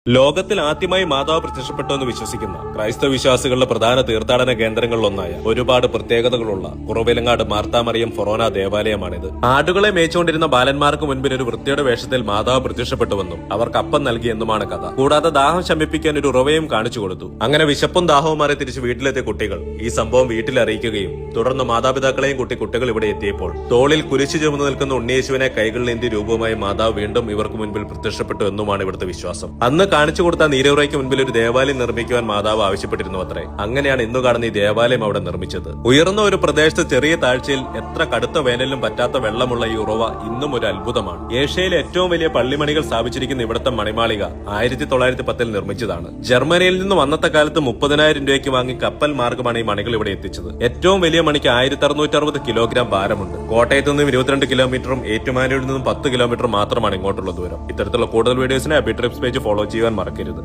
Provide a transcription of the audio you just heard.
ലോകത്തിൽ ആദ്യമായി മാതാവ് പ്രത്യക്ഷപ്പെട്ടു എന്ന് വിശ്വസിക്കുന്ന ക്രൈസ്തവ വിശ്വാസികളുടെ പ്രധാന തീർത്ഥാടന കേന്ദ്രങ്ങളിലൊന്നായ ഒരുപാട് പ്രത്യേകതകളുള്ള കുറവിലങ്ങാട് മാർത്താമറിയം ഫൊറോന ദേവാലയമാണിത്. ആടുകളെ മേച്ചുകൊണ്ടിരുന്ന ബാലന്മാർക്ക് മുൻപിൽ ഒരു വൃത്തിയുടെ വേഷത്തിൽ മാതാവ് പ്രത്യക്ഷപ്പെട്ടുവെന്നും അവർക്ക് അപ്പം നൽകിയെന്നുമാണ് കഥ. കൂടാതെ ദാഹം ശമിപ്പിക്കാൻ ഒരു ഉറവയും കാണിച്ചു കൊടുത്തു. അങ്ങനെ വിശപ്പും ദാഹവും മാറി തിരിച്ച് വീട്ടിലെത്തിയ കുട്ടികൾ ഈ സംഭവം വീട്ടിൽ അറിയിക്കുകയും തുടർന്ന് മാതാപിതാക്കളെയും കുട്ടികൾ ഇവിടെ എത്തിയപ്പോൾ തോളിൽ കുരിശു ചുമന്നു നിൽക്കുന്ന ഉണ്ണിയേശുവിനെ കൈകളിലേന്തിയ രൂപവുമായി മാതാവ് വീണ്ടും ഇവർക്ക് മുൻപിൽ പ്രത്യക്ഷപ്പെട്ടു എന്നുമാണ് ഇവിടുത്തെ വിശ്വാസം. അന്ന് കാണിച്ചു കൊടുത്ത നീരുറയ്ക്ക് മുൻപിൽ ഒരു ദേവാലയം നിർമ്മിക്കുവാൻ മാതാവ് ആവശ്യപ്പെട്ടിരുന്നു അത്രേ. അങ്ങനെയാണ് ഇന്നു കാണുന്ന ഈ ദേവാലയം അവിടെ നിർമ്മിച്ചത്. ഉയർന്ന ഒരു പ്രദേശത്ത് ചെറിയ താഴ്ചയിൽ എത്ര കടുത്ത വേനലിലും പറ്റാത്ത വെള്ളമുള്ള ഈ ഉറവ ഇന്നും ഒരു അത്ഭുതമാണ്. ഏഷ്യയിലെ ഏറ്റവും വലിയ പള്ളിമണികൾ സ്ഥാപിച്ചിരിക്കുന്ന ഇവിടുത്തെ മണിമാളിക 1910 നിർമ്മിച്ചതാണ്. ജർമ്മനിയിൽ നിന്നും അന്നത്തെ കാലത്ത് 30,000 രൂപയ്ക്ക് വാങ്ങി കപ്പൽ മാർഗമാണ് ഈ മണികൾ ഇവിടെ എത്തിച്ചത്. ഏറ്റവും വലിയ മണിക്ക് 1660 കിലോഗ്രാം ഭാരമുണ്ട്. കോട്ടയത്ത് നിന്നും 22 കിലോമീറ്ററും ഏറ്റുമാനൂരിൽ നിന്നും 10 കിലോമീറ്റർ മാത്രമാണ് ഇങ്ങോട്ടുള്ള ദൂരം. ഇത്തരത്തിലുള്ള കൂടുതൽ വീഡിയോസിനെ അബി ട്രിപ്സ് പേജ് ഫോളോ ചെയ്യാൻ മറക്കരുത്.